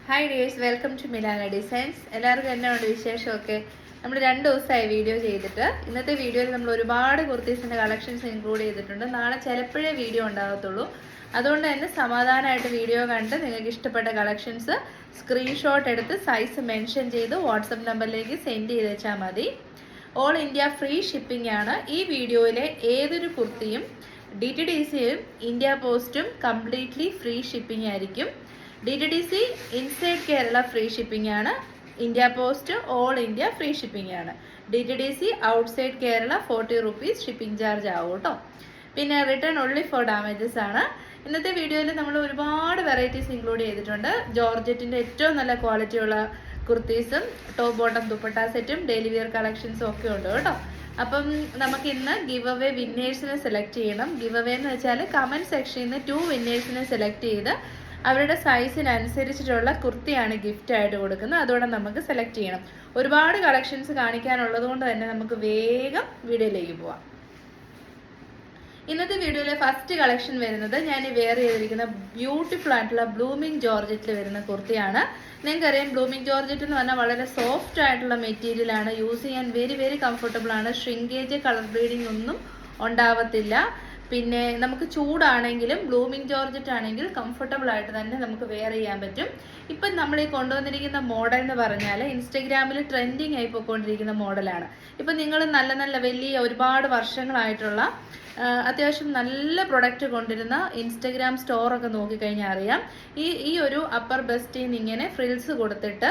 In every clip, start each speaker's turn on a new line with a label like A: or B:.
A: Hi dears, welcome to Milana designs. എല്ലാവർക്കും എന്നാണ് വിശേഷമൊക്കെ? നമ്മൾ 2 ദിവസമായി വീഡിയോ ചെയ്തിട്ട്. ഇന്നത്തെ വീഡിയോയിൽ നമ്മൾ ഒരുപാട് കുർത്തീസിൻ്റെ കളക്ഷൻസ് ഇൻക്ലൂഡ് ചെയ്തിട്ടുണ്ട്. നാളെ ചിലപ്പോഴേ വീഡിയോ ഉണ്ടാകത്തുള്ളൂ. അതുകൊണ്ട് തന്നെ സമാധാനമായിട്ട് വീഡിയോ കണ്ട് നിങ്ങൾക്ക് ഇഷ്ടപ്പെട്ട കളക്ഷൻസ് സ്ക്രീൻഷോട്ട് എടുത്ത് സൈസ് മെൻഷൻ ചെയ്ത് വാട്സപ്പ് നമ്പറിലേക്ക് സെൻഡ് ചെയ്ത് വെച്ചാൽ മതി. ഓൾ ഇന്ത്യ ഫ്രീ ഷിപ്പിംഗ് ആണ്. ഈ വീഡിയോയിലെ ഏതൊരു കുർത്തിയും DTDCയും ഇന്ത്യ പോസ്റ്റും കംപ്ലീറ്റ്ലി ഫ്രീ ഷിപ്പിംഗ് ആയിരിക്കും. DTDC inside Kerala free shipping ആണ്. India post all India free shipping ആണ്. DTDC outside Kerala 40 rupees shipping charge ആവും കേട്ടോ. പിന്നെ റിട്ടേൺ ഓൺലി ഫോർ ഡാമേജസ് ആണ്. ഇന്നത്തെ വീഡിയോയിൽ നമ്മൾ ഒരുപാട് വെറൈറ്റീസ് ഇൻക്ലൂഡ് ചെയ്തിട്ടുണ്ട്. ജോർജറ്റിൻ്റെ ഏറ്റവും നല്ല ക്വാളിറ്റിയുള്ള കുർത്തീസും ടോപ്പ് ബോട്ടം ദുപ്പട്ട സെറ്റും ഡെയിലി വിയർ കളക്ഷൻസും ഒക്കെ ഉണ്ട് കേട്ടോ. അപ്പം നമുക്ക് ഇന്ന് ഗിവ് അവേ വിന്നേഴ്സിനെ സെലക്ട് ചെയ്യണം. ഗിവ് അവേ എന്ന് വെച്ചാൽ കമൻറ്റ് സെക്ഷനിൽ നിന്ന് 2 വിന്നേഴ്സിനെ സെലക്ട് ചെയ്ത് അവരുടെ സൈസിനനുസരിച്ചിട്ടുള്ള കുർത്തിയാണ് ഗിഫ്റ്റ് ആയിട്ട് കൊടുക്കുന്നത്. അതോടെ നമുക്ക് സെലക്ട് ചെയ്യണം. ഒരുപാട് കളക്ഷൻസ് കാണിക്കാനുള്ളത് കൊണ്ട് തന്നെ നമുക്ക് വേഗം വീഡിയോയിലേക്ക് പോവാം. ഇന്നത്തെ വീഡിയോയിലെ ഫസ്റ്റ് കളക്ഷൻ വരുന്നത് ഞാൻ വെയർ ചെയ്തിരിക്കുന്ന ബ്യൂട്ടിഫുൾ ആയിട്ടുള്ള ബ്ലൂമിംഗ് ജോർജറ്റിൽ വരുന്ന കുർത്തിയാണ്. നിങ്ങൾക്കറിയാം, ബ്ലൂമിംഗ് ജോർജറ്റ് എന്ന് പറഞ്ഞാൽ വളരെ സോഫ്റ്റ് ആയിട്ടുള്ള മെറ്റീരിയൽ ആണ്. യൂസ് ചെയ്യാൻ വെരി വെരി കംഫർട്ടബിൾ ആണ്. ഷ്രിങ്കേജ്, കളർ ബ്ലീഡിംഗ് ഒന്നും ഉണ്ടാവത്തില്ല. പിന്നെ നമുക്ക് ചൂടാണെങ്കിലും ബ്ലൂമിംഗ് ജോർജറ്റ് ആണെങ്കിൽ കംഫർട്ടബിൾ ആയിട്ട് തന്നെ നമുക്ക് വെയർ ചെയ്യാൻ പറ്റും. ഇപ്പം നമ്മൾ ഈ കൊണ്ടുവന്നിരിക്കുന്ന മോഡൽ എന്ന് പറഞ്ഞാൽ ഇൻസ്റ്റഗ്രാമിൽ ട്രെൻഡിങ് ആയി പോയിക്കൊണ്ടിരിക്കുന്ന മോഡലാണ്. ഇപ്പം നിങ്ങൾ നല്ല നല്ല വലിയ ഒരുപാട് വർഷങ്ങളായിട്ടുള്ള അത്യാവശ്യം നല്ല പ്രൊഡക്റ്റ് കൊണ്ടിരുന്ന ഇൻസ്റ്റഗ്രാം സ്റ്റോറൊക്കെ നോക്കിക്കഴിഞ്ഞാൽ അറിയാം. ഈ ഒരു അപ്പർ ബെസ്റ്റിന്ന് ഇങ്ങനെ ഫ്രിൽസ് കൊടുത്തിട്ട്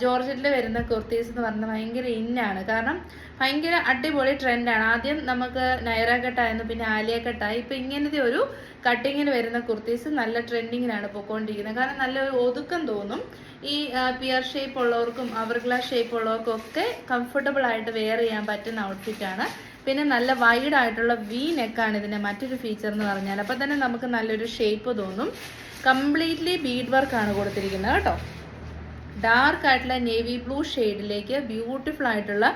A: ജോർജറ്റിൽ വരുന്ന കുർത്തീസ് എന്ന് പറഞ്ഞാൽ ഭയങ്കര ഇന്നാണ്. കാരണം ഭയങ്കര അടിപൊളി ട്രെൻഡാണ്. ആദ്യം നമുക്ക് നൈറ കട്ടായിരുന്നു, പിന്നെ ആലിയ കട്ടായി. ഇപ്പം ഇങ്ങനത്തെ ഒരു കട്ടിങ്ങിന് വരുന്ന കുർത്തീസ് നല്ല ട്രെൻഡിങ്ങിനാണ് പോയിക്കൊണ്ടിരിക്കുന്നത്. കാരണം നല്ല ഒരു ഒതുക്കം തോന്നും. ഈ പിയർ ഷേപ്പ് ഉള്ളവർക്കും അവർ ഗ്ലാസ് ഷേപ്പ് ഉള്ളവർക്കും ഒക്കെ കംഫർട്ടബിൾ ആയിട്ട് വെയർ ചെയ്യാൻ പറ്റുന്ന ഔട്ട്ഫിറ്റാണ്. പിന്നെ നല്ല വൈഡ് ആയിട്ടുള്ള വി നെക്കാണ് ഇതിൻ്റെ മറ്റൊരു ഫീച്ചർ എന്ന് പറഞ്ഞാൽ. അപ്പോൾ തന്നെ നമുക്ക് നല്ലൊരു ഷേപ്പ് തോന്നും. കംപ്ലീറ്റ്ലി ബീഡ് വർക്കാണ് കൊടുത്തിരിക്കുന്നത് കേട്ടോ. ഡാർക്ക് ആയിട്ടുള്ള നേവി ബ്ലൂ ഷെയ്ഡിലേക്ക് ബ്യൂട്ടിഫുൾ ആയിട്ടുള്ള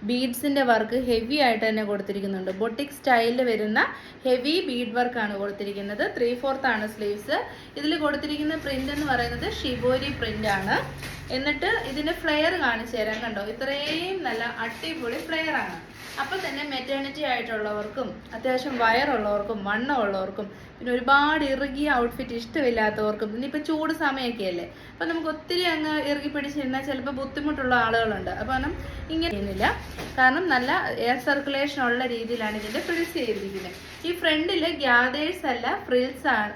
A: ബീഡ്സിൻ്റെ വർക്ക് ഹെവി ആയിട്ട് തന്നെ കൊടുത്തിരിക്കുന്നുണ്ട്. ബൊട്ടിക് സ്റ്റൈലിൽ വരുന്ന ഹെവി ബീഡ് വർക്കാണ് കൊടുത്തിരിക്കുന്നത്. 3/4 ആണ് സ്ലീവ്സ്. ഇതിൽ കൊടുത്തിരിക്കുന്ന പ്രിന്റ് എന്ന് പറയുന്നത് ഷിബോരി പ്രിന്റ് ആണ്. എന്നിട്ട് ഇതിൻ്റെ ഫ്ലെയർ കാണിച്ചു തരാം. കണ്ടോ, ഇത്രയും നല്ല അടിപൊളി ഫ്ലെയർ ആണ്. അപ്പം തന്നെ മെറ്റേണിറ്റി ആയിട്ടുള്ളവർക്കും അത്യാവശ്യം വയറുള്ളവർക്കും വണ്ണമുള്ളവർക്കും പിന്നെ ഒരുപാട് ഇറുകിയ ഔട്ട്ഫിറ്റ് ഇഷ്ടമില്ലാത്തവർക്കും ഇനിയിപ്പോൾ ചൂട് സമയമൊക്കെ അല്ലേ, അപ്പം നമുക്ക് ഒത്തിരി അങ്ങ് ഇറുകി പിടിച്ചിരുന്നാൽ ചിലപ്പോൾ ബുദ്ധിമുട്ടുള്ള ആളുകളുണ്ട്. അപ്പം ഇങ്ങനെ ചെയ്യുന്നില്ല. കാരണം നല്ല എയർ സർക്കുലേഷൻ ഉള്ള രീതിയിലാണ് ഇതിൻ്റെ ഫ്രിൽസ് ചെയ്തിരിക്കുന്നത്. ഈ ഫ്രണ്ടിൽ ഗ്യാദേഴ്സ് അല്ല ഫ്രിൽസ് ആണ്.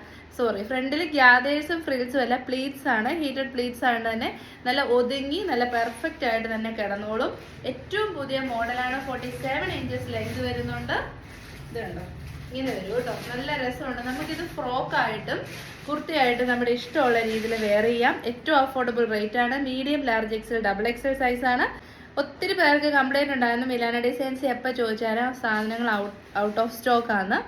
A: ഫ്രണ്ടിൽ ഗ്യാദേഴ്സും ഫ്രിൽസും അല്ല, പ്ലീറ്റ്സ് ആണ്. ഹീറ്റഡ് പ്ലീറ്റ്സ് ആയതുകൊണ്ട് തന്നെ നല്ല ഒതുങ്ങി നല്ല പെർഫെക്റ്റ് ആയിട്ട് തന്നെ കിടന്നോളും. ഏറ്റവും പുതിയ മോഡലാണ്. 47 ഇഞ്ചസ് ലെങ്ത് വരുന്നുണ്ട്. ഇത് കണ്ടോ, ഇങ്ങനെ വരും കേട്ടോ. നല്ല രസമുണ്ട്. നമുക്കിത് ഫ്രോക്കായിട്ടും കുർത്തിയായിട്ടും നമ്മുടെ ഇഷ്ടമുള്ള രീതിയിൽ വെയർ ചെയ്യാം. ഏറ്റവും അഫോർഡബിൾ റേറ്റ് ആണ്. Medium, large XL, double Excel സൈസാണ്. ഒത്തിരി പേർക്ക് കംപ്ലൈൻറ്റ് ഉണ്ടായിരുന്നു മിലാന ഡിസൈൻസ് എപ്പോൾ ചോദിച്ചാലും സാധനങ്ങൾ ഔട്ട് ഓഫ് സ്റ്റോക്ക് ആണ്.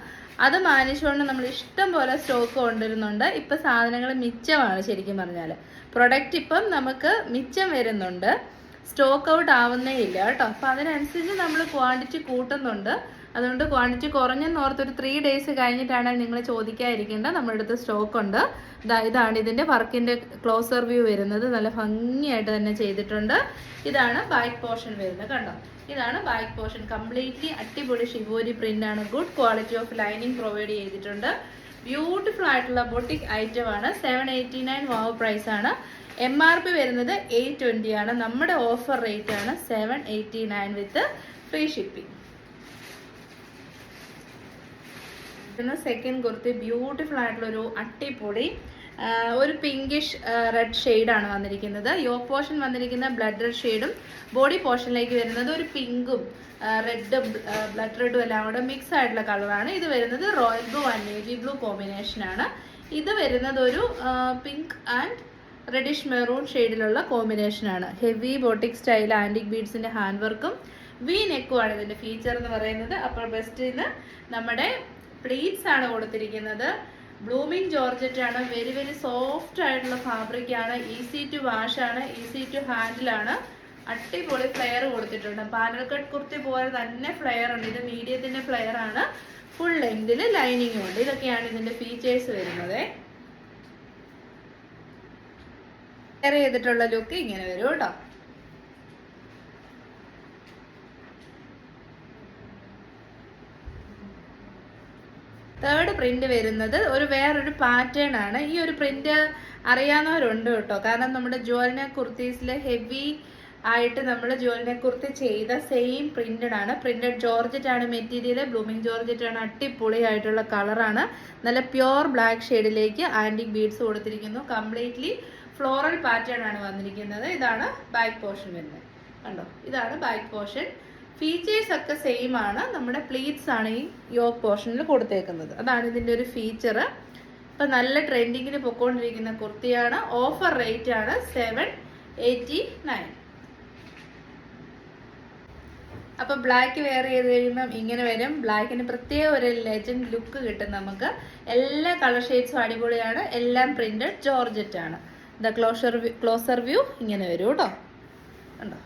A: അത് മാനിച്ചുകൊണ്ട് നമ്മൾ ഇഷ്ടം പോലെ സ്റ്റോക്ക് കൊണ്ടുവരുന്നുണ്ട്. ഇപ്പം സാധനങ്ങൾ മിച്ചമാണ്. ശരിക്കും പറഞ്ഞാൽ പ്രൊഡക്റ്റ് ഇപ്പം നമുക്ക് മിച്ചം വരുന്നുണ്ട്. സ്റ്റോക്ക് ഔട്ട് ആവുന്നേ ഇല്ല കേട്ടോ. അപ്പം അതിനനുസരിച്ച് നമ്മൾ ക്വാണ്ടിറ്റി കൂട്ടുന്നുണ്ട്. അതുകൊണ്ട് ക്വാണ്ടിറ്റി കുറഞ്ഞെന്ന് ഓർത്തൊരു 3 ഡേയ്സ് കഴിഞ്ഞിട്ടാണ് നിങ്ങൾ ചോദിക്കാതിരിക്കേണ്ടത്. നമ്മുടെ അടുത്ത് സ്റ്റോക്ക് ഉണ്ട്. ഇതാണ് ഇതിൻ്റെ വർക്കിൻ്റെ ക്ലോസർ വ്യൂ വരുന്നത്. നല്ല ഭംഗിയായിട്ട് തന്നെ ചെയ്തിട്ടുണ്ട്. ഇതാണ് ബാക്ക് പോർഷൻ വരുന്നത്. കണ്ടോ, ഇതാണ് ബാക്ക് പോർഷൻ. കംപ്ലീറ്റ്ലി അടിപൊളി ഷിബോരി പ്രിന്റ് ആണ്. Good quality of lining provide ചെയ്തിട്ടുണ്ട്. ബ്യൂട്ടിഫുൾ ആയിട്ടുള്ള ബൊട്ടിക് ഐറ്റം ആണ്. 789 വാവ് പ്രൈസ് ആണ്. MRP വരുന്നത് 820 ആണ്. നമ്മുടെ ഓഫർ റേറ്റ് ആണ് 789 വിത്ത് free shipping. Second kurti beautiful ആയിട്ടുള്ള ഒരു അടിപൊളി ഒരു പിങ്കിഷ് റെഡ് ഷെയ്ഡാണ് വന്നിരിക്കുന്നത്. യോക്ക് പോർഷൻ വന്നിരിക്കുന്ന ബ്ലഡ് റെഡ് ഷെയ്ഡും ബോഡി പോർഷനിലേക്ക് വരുന്നത് ഒരു പിങ്കും റെഡും ബ്ലഡ് റെഡും എല്ലാം കൂടെ മിക്സ് ആയിട്ടുള്ള കളറാണ്. ഇത് വരുന്നത് royal blue and navy blue കോമ്പിനേഷനാണ്. ഇത് വരുന്നത് ഒരു പിങ്ക് ആൻഡ് റെഡിഷ് മെറൂൺ ഷെയ്ഡിലുള്ള കോമ്പിനേഷനാണ്. ഹെവി ബോട്ടിക് സ്റ്റൈൽ ആൻറ്റിക് ബീഡ്സിൻ്റെ ഹാൻഡ് വർക്കും വി നെക്കുമാണ് ഇതിൻ്റെ ഫീച്ചർ എന്ന് പറയുന്നത്. അപ്പർ ബെസ്റ്റിന് നമ്മുടെ പ്ലീറ്റ്സ് ആണ് കൊടുത്തിരിക്കുന്നത്. ബ്ലൂമിംഗ് ജോർജറ്റ് ആണ്. വെരി വെരി സോഫ്റ്റ് ആയിട്ടുള്ള ഫാബ്രിക് ആണ്. ഈസി ടു വാഷ് ആണ്. ഈസി ടു ഹാൻഡിൽ ആണ്. അടിപൊളി ഫ്ലെയർ കൊടുത്തിട്ടുണ്ട്. പാനൽ കട്ട് കുർത്തി പോലെ തന്നെ ഫ്ലെയർ ഉണ്ട്. ഇത് മീഡിയത്തിൻ്റെ ഫ്ലെയർ ആണ്. ഫുൾ ലെങ്തിൽ ലൈനിങ്ങും ഉണ്ട്. ഇതൊക്കെയാണ് ഇതിൻ്റെ ഫീച്ചേഴ്സ് വരുന്നത്. വെയർ ചെയ്തിട്ടുള്ള ലുക്ക് ഇങ്ങനെ വരും കേട്ടോ. തേർഡ് പ്രിന്റ് വരുന്നത് വേറൊരു പാറ്റേൺ ആണ്. ഈ ഒരു പ്രിന്റ് അറിയാവുന്നവരുണ്ട് കേട്ടോ. കാരണം നമ്മുടെ ജ്വല്ലന കുർത്തീസിൽ ഹെവി ആയിട്ട് നമ്മൾ ജ്വല്ലന കുർത്തി ചെയ്ത സെയിം പ്രിന്റഡ് ആണ്. പ്രിന്റഡ് ജോർജറ്റ് ആണ് മെറ്റീരിയൽ. ബ്ലൂമിംഗ് ജോർജറ്റ് ആണ്. അടിപൊളി ആയിട്ടുള്ള കളറാണ്. നല്ല പ്യുവർ ബ്ലാക്ക് ഷെയ്ഡിലേക്ക് ആന്റിക് ബീഡ്സ് കൊടുത്തിരിക്കുന്നു. കംപ്ലീറ്റ്ലി ഫ്ലോറൽ പാറ്റേൺ ആണ് വന്നിരിക്കുന്നത്. ഇതാണ് ബാക്ക് പോർഷൻ വരുന്നത്. കണ്ടോ, ഇതാണ് ബാക്ക് പോർഷൻ. ഫീച്ചേഴ്സ് ഒക്കെ സെയിം ആണ്. നമ്മുടെ പ്ലീറ്റ്സ് ആണ് ഈ യോക്ക് പോർഷനിൽ കൊടുത്തേക്കുന്നത്. അതാണ് ഇതിന്റെ ഒരു ഫീച്ചർ. ഇപ്പൊ നല്ല ട്രെൻഡിങ്ങിന് പൊക്കോണ്ടിരിക്കുന്ന കുർത്തിയാണ്. ഓഫർ റേറ്റ് ആണ് 789. അപ്പൊ ബ്ലാക്ക് വെയർ ചെയ്ത് കഴിയുമ്പം ഇങ്ങനെ വരും. ബ്ലാക്കിന് പ്രത്യേക ഒരു ലെജൻഡ് ലുക്ക് കിട്ടും നമുക്ക്. എല്ലാ കളർ ഷെയ്ഡ്സും അടിപൊളിയാണ്. എല്ലാം പ്രിന്റഡ് ജോർജറ്റ് ആണ്. ക്ലോസർ വ്യൂ ഇങ്ങനെ വരും കേട്ടോ. കണ്ടോ,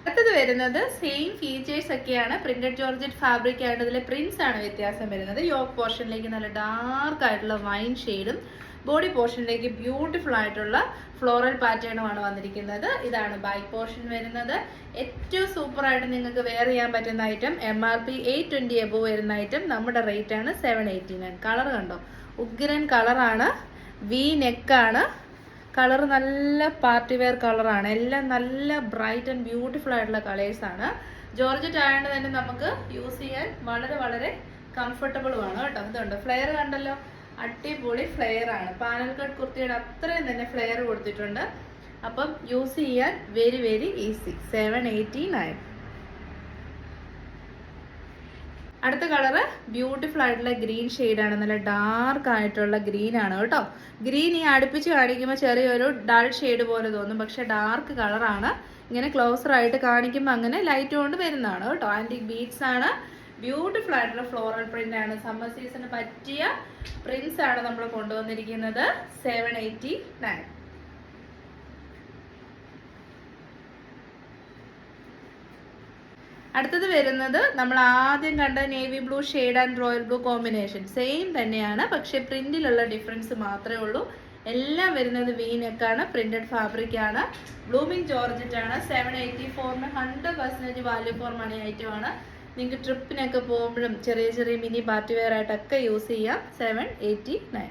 A: അടുത്തത് വരുന്നത് സെയിം ഫീച്ചേഴ്സ് ഒക്കെയാണ്. പ്രിന്റഡ് ജോർജറ്റ് ഫാബ്രിക് ആണ്. ഇതിലെ പ്രിന്റ്സ് ആണ് വ്യത്യാസം വരുന്നത്. യോക്ക് പോർഷനിലേക്ക് നല്ല ഡാർക്ക് ആയിട്ടുള്ള വൈൻ ഷെയ്ഡും ബോഡി പോർഷനിലേക്ക് ബ്യൂട്ടിഫുൾ ആയിട്ടുള്ള ഫ്ലോറൽ പാറ്റേണുമാണ് വന്നിരിക്കുന്നത്. ഇതാണ് ബാക്ക് പോർഷൻ വരുന്നത്. ഏറ്റവും സൂപ്പർ ആയിട്ട് നിങ്ങൾക്ക് വെയർ ചെയ്യാൻ പറ്റുന്ന ഐറ്റം. MRP 820 എബോ വരുന്ന ഐറ്റം. നമ്മുടെ റേറ്റ് ആണ് 789. കളർ കണ്ടോ, ഉഗ്രൻ കളറാണ്. വി നെക്കാണ്. കളർ നല്ല പാർട്ടി വെയർ കളറാണ്. എല്ലാം നല്ല ബ്രൈറ്റ് ആൻഡ് ബ്യൂട്ടിഫുൾ ആയിട്ടുള്ള കളേഴ്സാണ്. ജോർജറ്റ് ആയതുകൊണ്ട് തന്നെ നമുക്ക് യൂസ് ചെയ്യാൻ വളരെ വളരെ കംഫർട്ടബിളുമാണ് കേട്ടോ. ഇതുണ്ട്, ഫ്ലെയർ കണ്ടല്ലോ, അടിപൊളി ഫ്ലെയർ ആണ്. പാനൽ കട്ട് കുർത്തിയുടെ അത്രയും തന്നെ ഫ്ലെയർ കൊടുത്തിട്ടുണ്ട്. അപ്പം യൂസ് ചെയ്യാൻ വെരി വെരി ഈസി. 789. അടുത്ത കളറ് ബ്യൂട്ടിഫുൾ ആയിട്ടുള്ള ഗ്രീൻ ഷെയ്ഡാണ്. നല്ല ഡാർക്ക് ആയിട്ടുള്ള ഗ്രീൻ ആണ് കേട്ടോ. ഗ്രീൻ ഈ അടുപ്പിച്ച് കാണിക്കുമ്പോൾ ചെറിയൊരു ഡൾ ഷെയ്ഡ് പോലെ തോന്നും, പക്ഷെ ഡാർക്ക് കളറാണ്. ഇങ്ങനെ ക്ലോസർ ആയിട്ട് കാണിക്കുമ്പോൾ അങ്ങനെ ലൈറ്റ് കൊണ്ട് വരുന്നതാണ് കേട്ടോ. ആന്റിക് ബീഡ്സ് ആണ്. ബ്യൂട്ടിഫുൾ ആയിട്ടുള്ള ഫ്ലോറൽ പ്രിന്റ് ആണ്. സമ്മർ സീസണിന് പറ്റിയ പ്രിന്റ്സ് ആണ് നമ്മൾ കൊണ്ടുവന്നിരിക്കുന്നത്. 789. അടുത്തത് വരുന്നത് നമ്മൾ ആദ്യം കണ്ട navy blue shade and royal blue combination same തന്നെയാണ്, പക്ഷെ പ്രിന്റിലുള്ള ഡിഫറൻസ് മാത്രമേ ഉള്ളൂ. എല്ലാം വരുന്നത് വി നെക്കാണ്. പ്രിന്റഡ് ഫാബ്രിക് ആണ്. ബ്ലൂമിംഗ് ജോർജറ്റ് ആണ്. 784 100% വാല്യൂ ഫോർ മണി ഐറ്റം ആണ്. നിങ്ങൾക്ക് ട്രിപ്പിനൊക്കെ പോകുമ്പോഴും ചെറിയ ചെറിയ മിനി പാർട്ടി വെയർ ആയിട്ടൊക്കെ യൂസ് ചെയ്യാം. 789.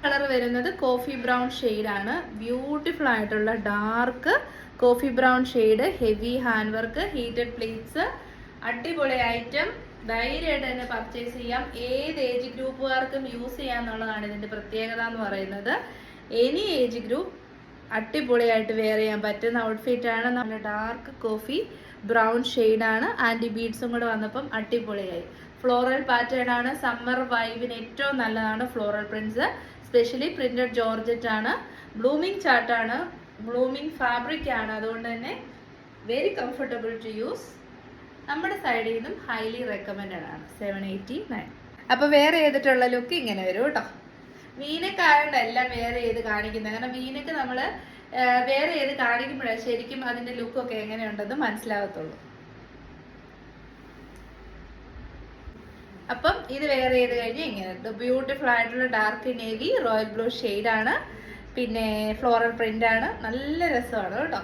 A: കളർ വരുന്നത് കോഫി ബ്രൗൺ ഷെയ്ഡ് ആണ്. ബ്യൂട്ടിഫുൾ ആയിട്ടുള്ള dark coffee brown shade. Heavy hand work, heated plates, അടിപൊളി ഐറ്റം. ധൈര്യമായിട്ട് തന്നെ പർച്ചേസ് ചെയ്യാം. ഏത് ഏജ് ഗ്രൂപ്പുകാർക്കും യൂസ് ചെയ്യാന്നുള്ളതാണ് ഇതിന്റെ പ്രത്യേകത എന്ന് പറയുന്നത്. എനി ഏജ് ഗ്രൂപ്പ് അടിപൊളിയായിട്ട് വെയർ ചെയ്യാൻ പറ്റുന്ന ഔട്ട്ഫിറ്റ് ആണ്. നല്ല ഡാർക്ക് കോഫി ബ്രൗൺ ഷെയ്ഡാണ്. ആന്റി ബീഡ്സും കൂടെ വന്നപ്പം അടിപൊളിയായി. ഫ്ലോറൽ പാറ്റേൺ ആണ്. സമ്മർ വൈബിന് ഏറ്റവും നല്ലതാണ് floral prints. Specially printed georgette ആണ്. ബ്ലൂമിംഗ് ചാർട്ടാണ്. ബ്ലൂമിംഗ് ഫാബ്രിക് ആണ്. അതുകൊണ്ട് തന്നെ വെരി കംഫർട്ടബിൾ ടു യൂസ്. നമ്മുടെ സൈഡിൽ നിന്നും ഹൈലി റെക്കമെൻഡഡ് ആണ്. 789. അപ്പൊ വെയർ ചെയ്തിട്ടുള്ള ലുക്ക് ഇങ്ങനെ വരും കേട്ടോ. വീനക്ക് ആയതുകൊണ്ട് എല്ലാം വെയർ ചെയ്ത് കാണിക്കുന്നത്. കാരണം വീനക്ക് നമ്മൾ വെയർ ചെയ്ത് കാണിക്കുമ്പോഴാണ് ശരിക്കും അതിന്റെ ലുക്കൊക്കെ എങ്ങനെയുണ്ടെന്ന് മനസ്സിലാകത്തുള്ളൂ. അപ്പം ഇത് വെയർ ചെയ്ത് കഴിഞ്ഞ് ഇങ്ങനെ ബ്യൂട്ടിഫുൾ ആയിട്ടുള്ള dark navy royal blue shade ആണ്. പിന്നെ ഫ്ലോറൽ പ്രിന്റ് ആണ്. നല്ല രസമാണ് കേട്ടോ.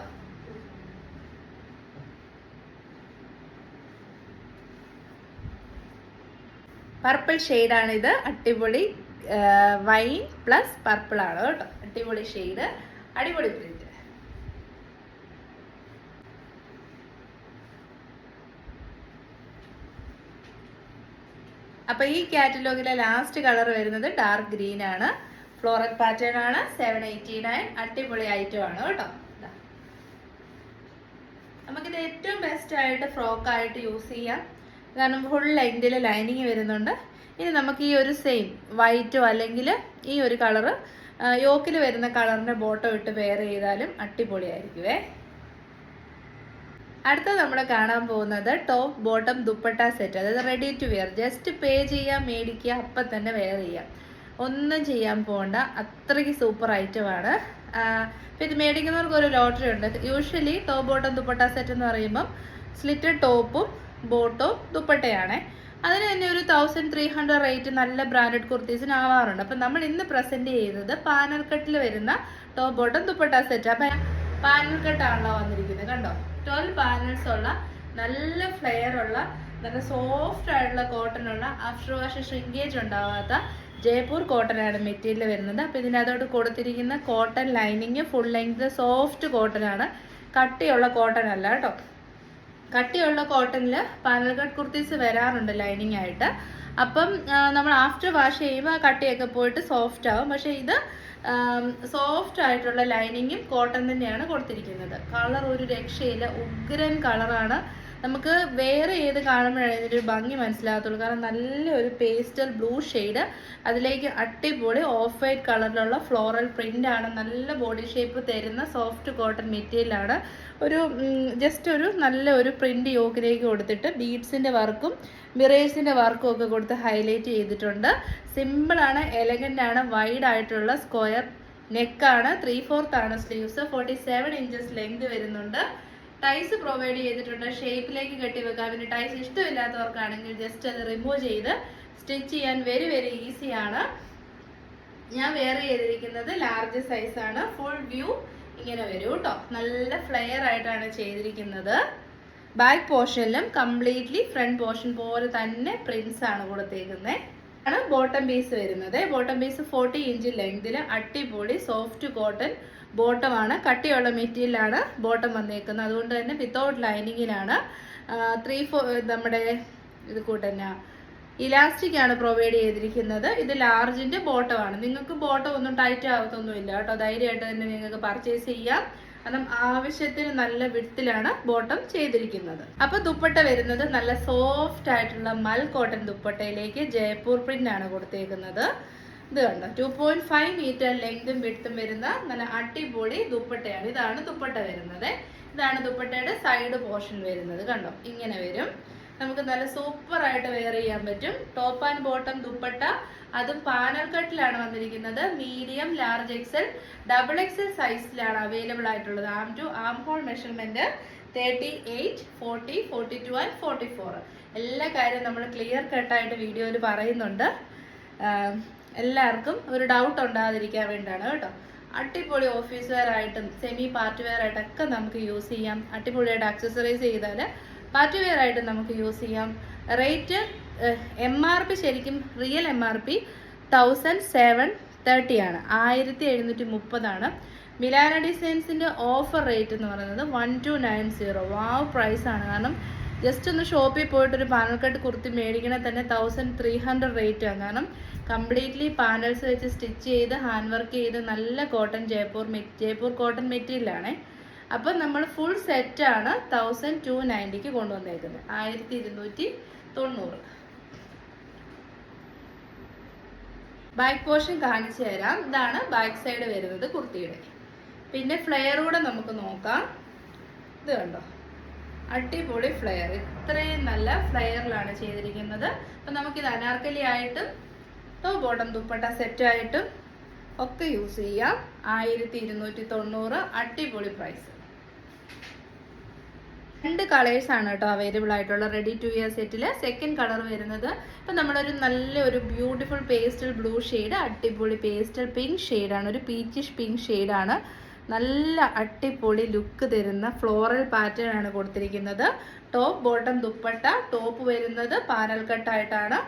A: പർപ്പിൾ ഷെയ്ഡാണ് ഇത്. അടിപൊളി വൈൻ പ്ലസ് പർപ്പിൾ ആണ് കേട്ടോ. അടിപൊളി ഷെയ്ഡ്, അടിപൊളി പ്രിന്റ്. അപ്പൊ ഈ കാറ്റലോഗിലെ ലാസ്റ്റ് കളർ വരുന്നത് ഡാർക്ക് ഗ്രീൻ ആണ്. ഫ്ലോറൽ പാറ്റേൺ ആണ്. 789. അടിപൊളി ഐറ്റം ആണ് കേട്ടോ. നമുക്കിത് ഏറ്റവും ബെസ്റ്റ് ആയിട്ട് ഫ്രോക്ക് ആയിട്ട് യൂസ് ചെയ്യാം. കാരണം ഫുൾ ലെങ്തിൽ ലൈനിങ് വരുന്നുണ്ട്. ഇനി നമുക്ക് ഈ ഒരു സെയിം വൈറ്റോ അല്ലെങ്കിൽ ഈ ഒരു കളറ് യോക്കിൽ വരുന്ന കളറിന്റെ ബോട്ടോ ഇട്ട് വെയർ ചെയ്താലും അടിപൊളിയായിരിക്കുവേ. അടുത്ത നമ്മൾ കാണാൻ പോകുന്നത് ടോപ്പ് ബോട്ടം ദുപ്പട്ട സെറ്റ്. അതായത് ready to wear. Just pay ചെയ്യാം, മേടിക്കുക, അപ്പം തന്നെ വെയർ ചെയ്യാം. ഒന്നും ചെയ്യാൻ പോകണ്ട. അത്രയ്ക്ക് സൂപ്പർ ഐറ്റമാണ്. അപ്പം ഇത് മേടിക്കുന്നവർക്ക് ഒരു ലോട്ടറി ഉണ്ട്. Usually top bottom dupatta set എന്ന് പറയുമ്പം സ്ലിറ്റഡ് ടോപ്പും ബോട്ടോ ദുപ്പട്ടയാണേ. അതിന് തന്നെ ഒരു 1300 റേറ്റ് നല്ല ബ്രാൻഡഡ് കുർത്തീസിന് ആവാറുണ്ട്. അപ്പം നമ്മൾ ഇന്ന് പ്രസന്റ് ചെയ്യുന്നത് പാനൽ കട്ടിൽ വരുന്ന ടോപ്പ് ബോട്ടം ദുപ്പട്ട സെറ്റ്. അപ്പം പാനൽ കട്ടാണല്ലോ വന്നിരിക്കുന്നത്, കണ്ടോ. 12 പാനൽസ് ഉള്ള നല്ല ഫ്ലെയർ ഉള്ള നല്ല സോഫ്റ്റ് ആയിട്ടുള്ള കോട്ടൺ ഉള്ള ആഫ്റ്റർ വാഷ് ഷ്രിങ്കേജ് ഉണ്ടാവാത്ത ജയ്പൂർ കോട്ടൺ ആണ് മെറ്റീരിയൽ വരുന്നത്. അപ്പോൾ ഇതിനകത്തോട്ട് കൊടുത്തിരിക്കുന്ന cotton lining full length soft cotton ആണ്, കട്ടിയുള്ള കോട്ടൺ അല്ല കേട്ടോ. കട്ടിയുള്ള കോട്ടണിൽ പാനൽ കട്ട് കുർത്തീസ് വരാറുണ്ട് ലൈനിങ് ആയിട്ട്. അപ്പം നമ്മൾ ആഫ്റ്റർ വാഷ് ചെയ്യുമ്പോൾ ആ കട്ടിയൊക്കെ പോയിട്ട് സോഫ്റ്റ് ആവും. പക്ഷേ ഇത് സോഫ്റ്റ് ആയിട്ടുള്ള ലൈനിങ്ങും കോട്ടൺ തന്നെയാണ് കൊടുത്തിരിക്കുന്നത്. കളർ ഒരു രക്ഷയില്ല, ഉഗ്രൻ കളറാണ്. നമുക്ക് വേറെ ഏത് കാണുമ്പോഴാണ് ഇതിൻ്റെ ഒരു ഭംഗി മനസ്സിലാകത്തുള്ളൂ. കാരണം നല്ലൊരു പേസ്റ്റൽ ബ്ലൂ ഷെയ്ഡ്, അതിലേക്ക് അടിപൊളി ഓഫ് വൈറ്റ് കളറിലുള്ള ഫ്ലോറൽ പ്രിൻ്റ് ആണ്. നല്ല ബോഡി ഷേപ്പ് തരുന്ന സോഫ്റ്റ് കോട്ടൺ മെറ്റീരിയലാണ്. ഒരു ജസ്റ്റ് ഒരു നല്ല ഒരു പ്രിൻ്റ് യോക്കിലേക്ക് കൊടുത്തിട്ട് ബീഡ്സിൻ്റെ വർക്കും മിറേഴ്സിൻ്റെ വർക്കും ഒക്കെ കൊടുത്ത് ഹൈലൈറ്റ് ചെയ്തിട്ടുണ്ട്. സിമ്പിളാണ്, എലഗൻ്റ് ആണ്, വൈഡ് ആയിട്ടുള്ള സ്ക്വയർ നെക്കാണ്. 3/4 ആണ് സ്ലീവ്സ്. 47 ഇഞ്ചസ് ലെങ്ത് വരുന്നുണ്ട്. ടൈസ് പ്രൊവൈഡ് ചെയ്തിട്ടുണ്ട്. ഷേപ്പിലേക്ക് കെട്ടി വെക്കാം. പിന്നെ ടൈസ് ഇഷ്ടമില്ലാത്തവർക്കാണെങ്കിൽ ജസ്റ്റ് അത് റിമൂവ് ചെയ്ത് സ്റ്റിച്ച് ചെയ്യാൻ വെരി വെരി ഈസിയാണ്. ഞാൻ വെയർ ചെയ്തിരിക്കുന്നത് ലാർജ് സൈസാണ്. ഫുൾ വ്യൂ ഇങ്ങനെ വരും കേട്ടോ. നല്ല ഫ്ലെയർ ആയിട്ടാണ് ചെയ്തിരിക്കുന്നത്. ബാക്ക് പോർഷനിലും കംപ്ലീറ്റ്ലി ഫ്രണ്ട് പോർഷൻ പോലെ തന്നെ പ്രിന്റ്സ് ആണ് കൊടുത്തേക്കുന്നത്. ആണ് ബോട്ടം പീസ് വരുന്നത്. ബോട്ടം പീസ് 40 ഇഞ്ച് ലെങ്തിൽ അടിപൊളി സോഫ്റ്റ് കോട്ടൺ ബോട്ടമാണ്. കട്ടിയുള്ള മെറ്റീരിയലാണ് ബോട്ടം വന്നേക്കുന്നത്. അതുകൊണ്ട് തന്നെ വിത്തൗട്ട് ലൈനിങ്ങിലാണ്. 3/4 നമ്മുടെ ഇത് കൂട്ടന്നെ ഇലാസ്റ്റിക് ആണ് പ്രൊവൈഡ് ചെയ്തിരിക്കുന്നത്. ഇത് ലാർജിന്റെ ബോട്ടമാണ്. നിങ്ങൾക്ക് ബോട്ടം ഒന്നും ടൈറ്റ് ആവത്തൊന്നുമില്ല കേട്ടോ. ധൈര്യമായിട്ട് തന്നെ നിങ്ങൾക്ക് പർച്ചേസ് ചെയ്യാം. കാരണം ആവശ്യത്തിന് നല്ല വിഡ്ത്തിലാണ് ബോട്ടം ചെയ്തിരിക്കുന്നത്. അപ്പൊ ദുപ്പട്ട വരുന്നത് നല്ല സോഫ്റ്റ് ആയിട്ടുള്ള മൽ കോട്ടൺ ദുപ്പട്ടയിലേക്ക് ജയ്പൂർ പ്രിന്റ് ആണ് കൊടുത്തേക്കുന്നത്. ഇത് കണ്ടോ, 2.5 മീറ്റർ ലെങ്തും വിഡ്ത്തും വരുന്ന നല്ല അടിപൊളി ദുപ്പട്ടയാണ്. ഇതാണ് ദുപ്പട്ട വരുന്നത്. ഇതാണ് ദുപ്പട്ടയുടെ സൈഡ് പോർഷൻ വരുന്നത്. കണ്ടോ, ഇങ്ങനെ വരും. നമുക്ക് നല്ല സൂപ്പർ ആയിട്ട് വെയർ ചെയ്യാൻ പറ്റും. ടോപ്പ് ആൻഡ് ബോട്ടം ദുപ്പട്ട, അതും പാനൽ കട്ടിലാണ് വന്നിരിക്കുന്നത്. Medium, large XL, double XL സൈസിലാണ് അവൈലബിൾ ആയിട്ടുള്ളത്. Arm to armhole measurement 38, 40, 42 and 44. എല്ലാ കാര്യവും നമ്മൾ ക്ലിയർ കട്ടായിട്ട് വീഡിയോയിൽ പറയുന്നുണ്ട്. എല്ലാവർക്കും ഒരു ഡൗട്ട് ഉണ്ടാകാതിരിക്കാൻ വേണ്ടിയാണ് കേട്ടോ. അടിപൊളി ഓഫീസ് വെയർ ആയിട്ടും സെമി പാർട്ടി വെയർ ആയിട്ടൊക്കെ നമുക്ക് യൂസ് ചെയ്യാം. അടിപൊളിയായിട്ട് അക്സസറൈസ് ചെയ്താൽ പാർട്ടി വെയർ ആയിട്ട് നമുക്ക് യൂസ് ചെയ്യാം. റേറ്റ് MRP ശരിക്കും റിയൽ MRP 1730 ആണ്, 1730 ആണ്. മിലാന ഡിസൈൻസിൻ്റെ ഓഫർ റേറ്റ് എന്ന് പറയുന്നത് 1290. വാവ് പ്രൈസ് ആണ്. കാരണം ജസ്റ്റ് ഒന്ന് ഷോപ്പിൽ പോയിട്ട് ഒരു പാനൽ കട്ട് കുർത്തി മേടിക്കണേ തന്നെ 1300 റേറ്റ് ആണ്. കാരണം കംപ്ലീറ്റ്ലി പാനൽസ് വെച്ച് സ്റ്റിച്ച് ചെയ്ത് ഹാൻഡ് വർക്ക് ചെയ്ത് നല്ല കോട്ടൺ ജയ്പൂർ കോട്ടൺ മെറ്റീരിയലാണ്. അപ്പം നമ്മൾ ഫുൾ സെറ്റാണ് 1290 കൊണ്ടുവന്നേക്കുന്നത്. 1290. ബാക്ക് പോർഷൻ കാണിച്ചു തരാം. ഇതാണ് ബാക്ക് സൈഡ് വരുന്നത് കുർത്തിയുടെ. പിന്നെ ഫ്ലെയർ കൂടെ നമുക്ക് നോക്കാം. ഇത് കണ്ടോ, അടിപൊളി ഫ്ലെയർ. ഇത്രയും നല്ല ഫ്ലെയറിലാണ് ചെയ്തിരിക്കുന്നത്. അപ്പം നമുക്കിത് അനാർക്കലി ആയിട്ടും ടോപ്പ് ബോട്ടം ദുപ്പട്ട സെറ്റായിട്ടും ഒക്കെ യൂസ് ചെയ്യാം. 1290, അടിപൊളി പ്രൈസ്. 2 കളേഴ്സ് ആണ് കേട്ടോ അവൈലബിൾ ആയിട്ടുള്ള റെഡി ടു വെയർ സെറ്റിൽ. സെക്കൻഡ് കളർ വരുന്നത് ഇപ്പം നമ്മളൊരു നല്ലൊരു ബ്യൂട്ടിഫുൾ പേസ്റ്റൽ ബ്ലൂ ഷെയ്ഡ്, അടിപൊളി പേസ്റ്റൽ പിങ്ക് ഷെയ്ഡാണ്. ഒരു പീച്ചിഷ് പിങ്ക് ഷെയ്ഡാണ്. നല്ല അടിപൊളി ലുക്ക് തരുന്ന ഫ്ലോറൽ പാറ്റേൺ ആണ് കൊടുത്തിരിക്കുന്നത്. ടോപ്പ് ബോട്ടം ദുപ്പട്ട, ടോപ്പ് വരുന്നത് പാനൽ കട്ടായിട്ടാണ്.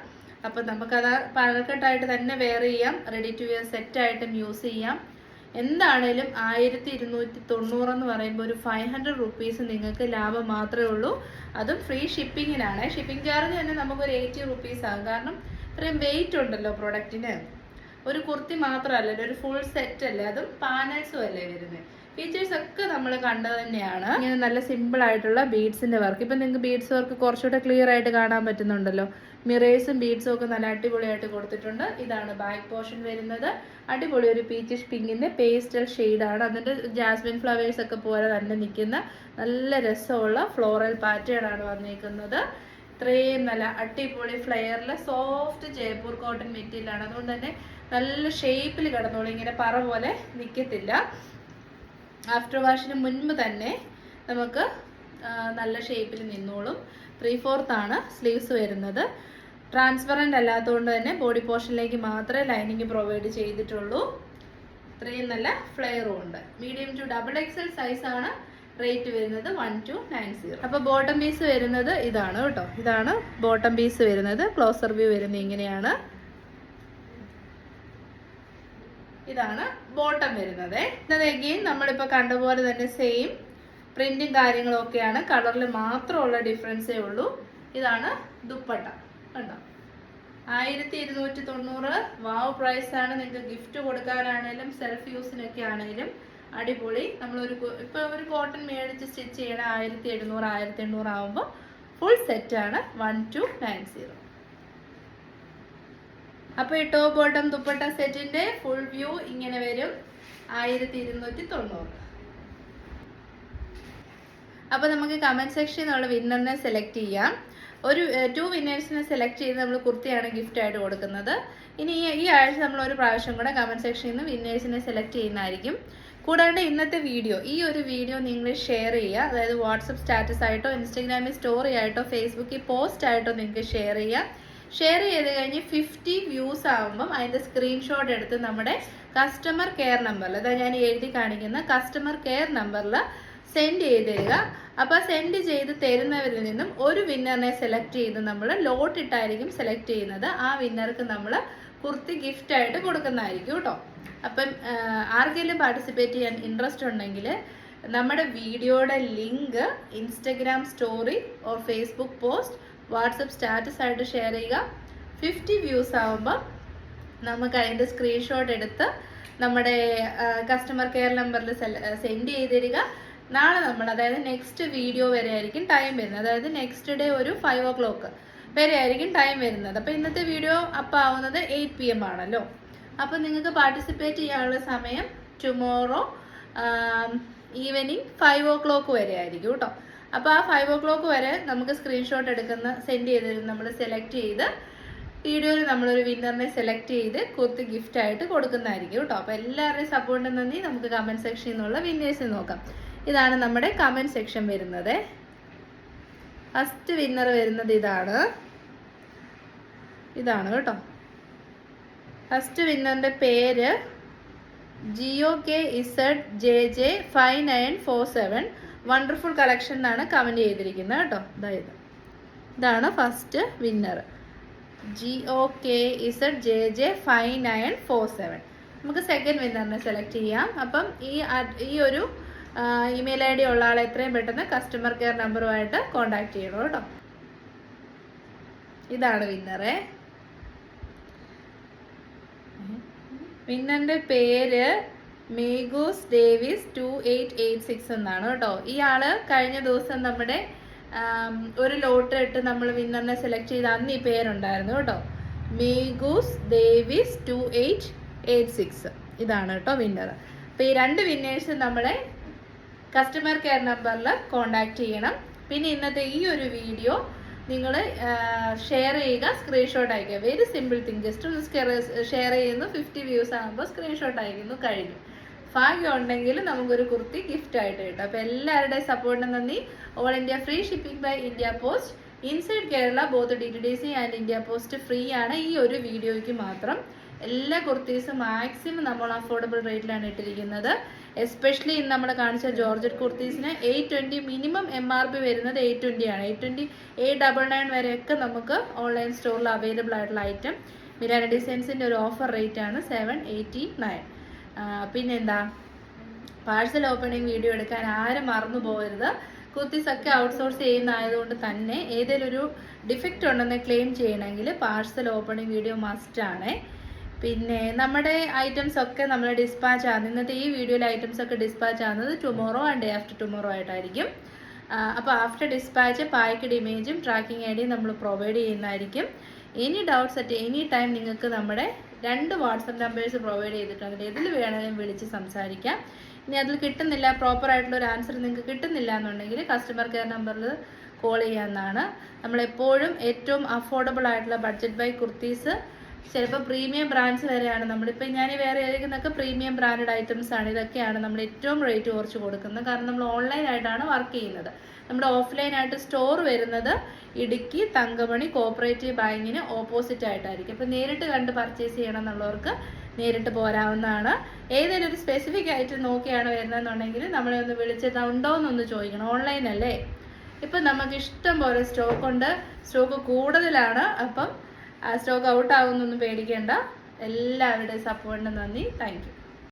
A: അപ്പം നമുക്കത് പാനൽ കട്ടായിട്ട് തന്നെ വെയർ ചെയ്യാം. റെഡി ടു വെയർ സെറ്റായിട്ടും യൂസ് ചെയ്യാം. എന്താണേലും 1290 എന്ന് പറയുമ്പോൾ ഒരു 500 റുപ്പീസ് നിങ്ങൾക്ക് ലാഭം മാത്രമേ ഉള്ളൂ. അതും ഫ്രീ ഷിപ്പിങ്ങിനാണ്. ഷിപ്പിംഗ് ചാർജ് തന്നെ നമുക്കൊരു 80 റുപ്പീസ് ആകും. കാരണം ഇത്രയും വെയിറ്റ് ഉണ്ടല്ലോ പ്രൊഡക്റ്റിന്. ഒരു കുർത്തി മാത്രമല്ല, ഒരു ഫുൾ സെറ്റ് അല്ലേ, അതും പാനൽസും അല്ലേ വരുന്നത്. ഫീച്ചേഴ്സ് ഒക്കെ നമ്മൾ കണ്ടത് തന്നെയാണ്. ഇങ്ങനെ നല്ല സിമ്പിൾ ആയിട്ടുള്ള ബീഡ്സിന്റെ വർക്ക്. ഇപ്പം നിങ്ങൾക്ക് ബീഡ്സ് വർക്ക് കുറച്ചുകൂടെ ക്ലിയർ ആയിട്ട് കാണാൻ പറ്റുന്നുണ്ടല്ലോ. മിറേഴ്സും ബീഡ്സും ഒക്കെ നല്ല അടിപൊളിയായിട്ട് കൊടുത്തിട്ടുണ്ട്. ഇതാണ് ബാക്ക് പോർഷൻ വരുന്നത്. അടിപൊളി ഒരു പീച്ചിഷ് പിങ്കിന്റെ പേസ്റ്റൽ ഷെയ്ഡാണ്. അതിന്റെ ജാസ്മിൻ ഫ്ലവേഴ്സ് ഒക്കെ പോലെ തന്നെ നിൽക്കുന്ന നല്ല രസമുള്ള ഫ്ലോറൽ പാറ്റേൺ ആണ് വന്നിരിക്കുന്നത്. ഇത്രയും നല്ല അടിപൊളി ഫ്ലെയറിൽ സോഫ്റ്റ് ജയ്പൂർ കോട്ടൺ മെറ്റീരിയൽ ആണ്. അതുകൊണ്ട് തന്നെ നല്ല ഷേപ്പിൽ കിടന്നോളും, ഇങ്ങനെ പറ പോലെ നിൽക്കത്തില്ല. ആഫ്റ്റർ വാഷിന് മുൻപ് തന്നെ നമുക്ക് നല്ല ഷേപ്പിൽ നിന്നോളും. 3/4 ആണ് സ്ലീവ്സ് വരുന്നത്. ട്രാൻസ്പെറൻ്റ് അല്ലാത്തതുകൊണ്ട് തന്നെ ബോഡി പോർഷനിലേക്ക് മാത്രമേ ലൈനിങ് പ്രൊവൈഡ് ചെയ്തിട്ടുള്ളൂ. ഇത്രയും നല്ല ഫ്ലെയറും ഉണ്ട്. മീഡിയം ടു XXL സൈസാണ്. റേറ്റ് വരുന്നത് 1290. അപ്പോൾ ബോട്ടം പീസ് വരുന്നത് ഇതാണ് കേട്ടോ. ഇതാണ് ബോട്ടം പീസ് വരുന്നത്. ക്ലോസർ വ്യൂ വരുന്നത് ഇങ്ങനെയാണ്. ഇതാണ് ബോട്ടം വരുന്നത്. ഇത് അഗെയിൻ നമ്മളിപ്പോൾ കണ്ടപോലെ തന്നെ സെയിം പ്രിന്റും കാര്യങ്ങളും ഒക്കെയാണ്. കളറിൽ മാത്രമുള്ള ഡിഫറൻസേ ഉള്ളൂ. ഇതാണ് ദുപ്പട്ട കണ്ടോ. 1290 വാവ് പ്രൈസാണ്. നിങ്ങൾക്ക് ഗിഫ്റ്റ് കൊടുക്കാനാണേലും സെൽഫ് യൂസിനൊക്കെ ആണേലും അടിപൊളി. ഇപ്പോൾ ഒരു കോട്ടൺ മേടിച്ച് സ്റ്റിച്ച് ചെയ്യണ 1700 1800 ആകുമ്പോൾ ഫുൾ സെറ്റാണ് 1290. അപ്പോൾ ഈ ടോപ്പ് ബോട്ടം ദുപ്പട്ട സെറ്റിന്റെ ഫുൾ വ്യൂ ഇങ്ങനെ വരും. 1290. അപ്പോൾ നമുക്ക് കമന്റ് സെക്ഷനിൽ നിന്നുള്ള വിന്നറിനെ സെലക്ട് ചെയ്യാം. ഒരു 2 വിന്നേഴ്സിനെ സെലക്ട് ചെയ്ത് നമ്മൾ കുർത്തിയാണ് ഗിഫ്റ്റ് ആയിട്ട് കൊടുക്കുന്നത്. ഇനി ഈ ആഴ്ച നമ്മൾ ഒരു പ്രാവശ്യം കൂടെ കമന്റ് സെക്ഷനിൽ നിന്ന് വിന്നേഴ്സിനെ സെലക്ട് ചെയ്യുന്നതായിരിക്കും. കൂടാതെ ഇന്നത്തെ വീഡിയോ, ഈ ഒരു വീഡിയോ നിങ്ങൾ ഷെയർ ചെയ്യുക. അതായത് വാട്സപ്പ് സ്റ്റാറ്റസ് ആയിട്ടോ ഇൻസ്റ്റഗ്രാമിൽ സ്റ്റോറി ആയിട്ടോ ഫേസ്ബുക്കിൽ പോസ്റ്റ് ആയിട്ടോ നിങ്ങൾക്ക് ഷെയർ ചെയ്യാം. ഷെയർ ചെയ്ത് കഴിഞ്ഞ് 50 വ്യൂസ് ആകുമ്പം അതിൻ്റെ സ്ക്രീൻഷോട്ട് എടുത്ത് നമ്മുടെ കസ്റ്റമർ കെയർ നമ്പറിൽ, അതായത് ഞാൻ എഴുതി കാണിക്കുന്ന കസ്റ്റമർ കെയർ നമ്പറിൽ സെൻഡ് ചെയ്ത് തരിക. അപ്പോൾ സെൻഡ് ചെയ്ത് തരുന്നവരിൽ നിന്നും ഒരു വിന്നറിനെ സെലക്ട് ചെയ്ത് നമ്മൾ ലോട്ട് ഇട്ടായിരിക്കും സെലക്ട് ചെയ്യുന്നത്. ആ വിന്നർക്ക് നമ്മൾ കുർത്തി ഗിഫ്റ്റ് ആയിട്ട് കൊടുക്കുന്നതായിരിക്കും കേട്ടോ. അപ്പം ആർക്കെങ്കിലും പാർട്ടിസിപ്പേറ്റ് ചെയ്യാൻ ഇൻട്രസ്റ്റ് ഉണ്ടെങ്കിൽ നമ്മുടെ വീഡിയോയുടെ link Instagram story or Facebook post WhatsApp status ആയിട്ട് ഷെയർ ചെയ്യുക. 50 വ്യൂസ് ആകുമ്പോൾ നമുക്ക് അതിൻ്റെ സ്ക്രീൻഷോട്ട് എടുത്ത് നമ്മുടെ കസ്റ്റമർ കെയർ നമ്പറിൽ സെൻഡ് ചെയ്ത് തരിക. നാളെ നമ്മൾ, അതായത് നെക്സ്റ്റ് വീഡിയോ വരെ ആയിരിക്കും ടൈം വരുന്നത്. അതായത് നെക്സ്റ്റ് ഡേ ഒരു 5 o'clock വരെ ആയിരിക്കും ടൈം വരുന്നത്. അപ്പോൾ ഇന്നത്തെ വീഡിയോ അപ്പം ആവുന്നത് 8 PM ആണല്ലോ. അപ്പോൾ നിങ്ങൾക്ക് പാർട്ടിസിപ്പേറ്റ് ചെയ്യാനുള്ള സമയം ടുമോറോ ഈവനിങ് 5 o'clock വരെ ആയിരിക്കും കേട്ടോ. അപ്പോൾ ആ 5 o'clock വരെ നമുക്ക് സ്ക്രീൻഷോട്ട് സെൻഡ് ചെയ്ത് നമ്മൾ സെലക്ട് ചെയ്ത് വീഡിയോയിൽ നമ്മളൊരു വിന്നറിനെ സെലക്ട് ചെയ്ത് കുർത്തി ഗിഫ്റ്റ് ആയിട്ട് കൊടുക്കുന്നതായിരിക്കും കേട്ടോ. അപ്പോൾ എല്ലാവരുടെയും സപ്പോർട്ടിന് നന്ദി. നമുക്ക് കമൻറ്റ് സെക്ഷനിൽ നിന്നുള്ള വിന്നേഴ്സ് നോക്കാം. ഇതാണ് നമ്മുടെ കമൻറ്റ് സെക്ഷൻ വരുന്നത്. ഫസ്റ്റ് വിന്നർ വരുന്നത് ഇതാണ് കേട്ടോ. ഫസ്റ്റ് വിന്നറിൻ്റെ പേര് GOKZJJ5947 വണ്ടർഫുൾ കളക്ഷൻ എന്നാണ് കമൻറ്റ് ചെയ്തിരിക്കുന്നത് കേട്ടോ. ഇതാണ് ഫസ്റ്റ് വിന്നർ, GOKZJJ5947. നമുക്ക് സെക്കൻഡ് വിന്നറിനെ സെലക്ട് ചെയ്യാം. അപ്പം ഈ ഒരു ഇമെയിൽ ID ഉള്ള ആളെ എത്രയും പെട്ടെന്ന് കസ്റ്റമർ കെയർ നമ്പറുമായിട്ട് കോൺടാക്ട് ചെയ്യണം കേട്ടോ. ഇതാണ് വിന്നറെ. വിന്നറിന്റെ പേര് മേഗൂസ് ഡേവിസ് 2886 എന്നാണ് കേട്ടോ. ഈ ആള് കഴിഞ്ഞ ദിവസം നമ്മുടെ ഒരു ലോട്ട് ഇട്ട് നമ്മൾ വിന്നറിനെ സെലക്ട് ചെയ്ത് അന്ന് ഈ പേരുണ്ടായിരുന്നു കേട്ടോ. മേഗൂസ് ഡേവിസ് 2886 ഇതാണ് കേട്ടോ വിന്നർ. അപ്പോൾ ഈ 2 വിന്നേഴ്സ് നമ്മളെ കസ്റ്റമർ കെയർ നമ്പറിൽ കോൺടാക്ട് ചെയ്യണം. പിന്നെ ഇന്നത്തെ ഈ ഒരു വീഡിയോ നിങ്ങൾ ഷെയർ ചെയ്യുക, സ്ക്രീൻഷോട്ട് അയക്കുക. Very simple thing. ജസ്റ്റ് ഒന്ന് ഷെയർ ചെയ്യുന്നു, 50 വ്യൂസ് ആകുമ്പോൾ സ്ക്രീൻഷോട്ട് അയക്കുന്നു, കഴിഞ്ഞു. ഭാഗ്യം ഉണ്ടെങ്കിൽ നമുക്കൊരു കുർത്തി ഗിഫ്റ്റ് ആയിട്ട് കിട്ടും. അപ്പോൾ എല്ലാവരുടെയും സപ്പോർട്ടിന് നന്ദി. All India free shipping by India post. Inside Kerala both DTDC and India post free ആണ്. ഈ ഒരു വീഡിയോയ്ക്ക് മാത്രം എല്ലാ കുർത്തീസും മാക്സിമം നമ്മൾ അഫോർഡബിൾ റേറ്റിലാണ് ഇട്ടിരിക്കുന്നത്. എസ്പെഷ്യലി ഇന്ന് നമ്മൾ കാണിച്ച ജോർജറ്റ് കുർത്തീസിന് 820 മിനിമം MRP വരുന്നത് 820 ആണ്. 899 വരെയൊക്കെ നമുക്ക് ഓൺലൈൻ സ്റ്റോറിൽ അവൈലബിൾ ആയിട്ടുള്ള ഐറ്റം. മിരാന ഡിസൈൻസിൻ്റെ ഒരു ഓഫർ റേറ്റ് ആണ് 789. പിന്നെന്താ, പാഴ്സൽ ഓപ്പണിംഗ് വീഡിയോ എടുക്കാൻ ആരും മറന്നു പോകരുത്. കുർത്തീസൊക്കെ ഔട്ട്സോഴ്സ് ചെയ്യുന്നതായതുകൊണ്ട് തന്നെ ഏതെങ്കിലും ഒരു ഡിഫക്റ്റ് ഉണ്ടെന്ന് ക്ലെയിം ചെയ്യണമെങ്കിൽ പാഴ്സൽ ഓപ്പണിംഗ് വീഡിയോ മസ്റ്റാണ്. പിന്നെ നമ്മുടെ ഐറ്റംസ് ഒക്കെ നമ്മൾ ഡിസ്പാച്ച് ആകുന്നത്, ഇന്നത്തെ ഈ വീഡിയോയിലെ ഐറ്റംസ് ഒക്കെ ഡിസ്പാച്ച് ആകുന്നത് tomorrow and day after tomorrow ആയിട്ടായിരിക്കും. അപ്പോൾ ആഫ്റ്റർ ഡിസ്പാച്ച് പായ്ക്ക്ഡ് ഇമേജും ട്രാക്കിംഗ് ഐഡിയും നമ്മൾ പ്രൊവൈഡ് ചെയ്യുന്നതായിരിക്കും. Any doubts at any time നിങ്ങൾക്ക് നമ്മുടെ 2 വാട്സപ്പ് നമ്പേഴ്സ് പ്രൊവൈഡ് ചെയ്തിട്ടുണ്ട്. ഇതിൽ വേണമെങ്കിലും വിളിച്ച് സംസാരിക്കാം. ഇനി അതിൽ കിട്ടുന്നില്ല, പ്രോപ്പർ ആയിട്ടുള്ള ഒരു ആൻസർ നിങ്ങൾക്ക് കിട്ടുന്നില്ല എന്നുണ്ടെങ്കിൽ കസ്റ്റമർ കെയർ നമ്പറിൽ കോൾ ചെയ്യാവുന്നതാണ്. നമ്മളെപ്പോഴും ഏറ്റവും അഫോർഡബിൾ ആയിട്ടുള്ള ബഡ്ജറ്റ് ബൈ കുർത്തീസ്, ചിലപ്പോൾ പ്രീമിയം ബ്രാൻഡ്സ് വരെയാണ് നമ്മളിപ്പോൾ ഞാൻ വേറെ ഏതൊക്കെ പ്രീമിയം ബ്രാൻഡഡ് ഐറ്റംസ് ആണ്. ഇതൊക്കെയാണ് നമ്മൾ ഏറ്റവും റേറ്റ് കുറച്ച് കൊടുക്കുന്നത്. കാരണം നമ്മൾ ഓൺലൈനായിട്ടാണ് വർക്ക് ചെയ്യുന്നത്. നമ്മുടെ ഓഫ്ലൈനായിട്ട് സ്റ്റോർ വരുന്നത് ഇടുക്കി തങ്കമണി കോപ്പറേറ്റീവ് ബാങ്കിന് ഓപ്പോസിറ്റ് ആയിട്ടായിരിക്കും. അപ്പോൾ നേരിട്ട് കണ്ട് പർച്ചേസ് ചെയ്യണം എന്നുള്ളവർക്ക് നേരിട്ട് പോരാവുന്നതാണ്. ഏതെങ്കിലും ഒരു സ്പെസിഫിക് ആയിട്ട് നോക്കിയാണ് വരുന്നതെന്നുണ്ടെങ്കിൽ നമ്മളെ ഒന്ന് വിളിച്ചിട്ട് ഉണ്ടോ എന്നൊന്ന് ചോദിക്കണം. ഓൺലൈൻ അല്ലേ, ഇപ്പം നമുക്ക് ഇഷ്ടം പോലെ സ്റ്റോക്കുണ്ട്, സ്റ്റോക്ക് കൂടുതലാണ്. അപ്പം സ്റ്റോക്ക് ഔട്ട് ആകുന്നൊന്നും പേടിക്കേണ്ട. എല്ലാവരുടെയും സപ്പോർട്ടിന് നന്ദി. Thank you.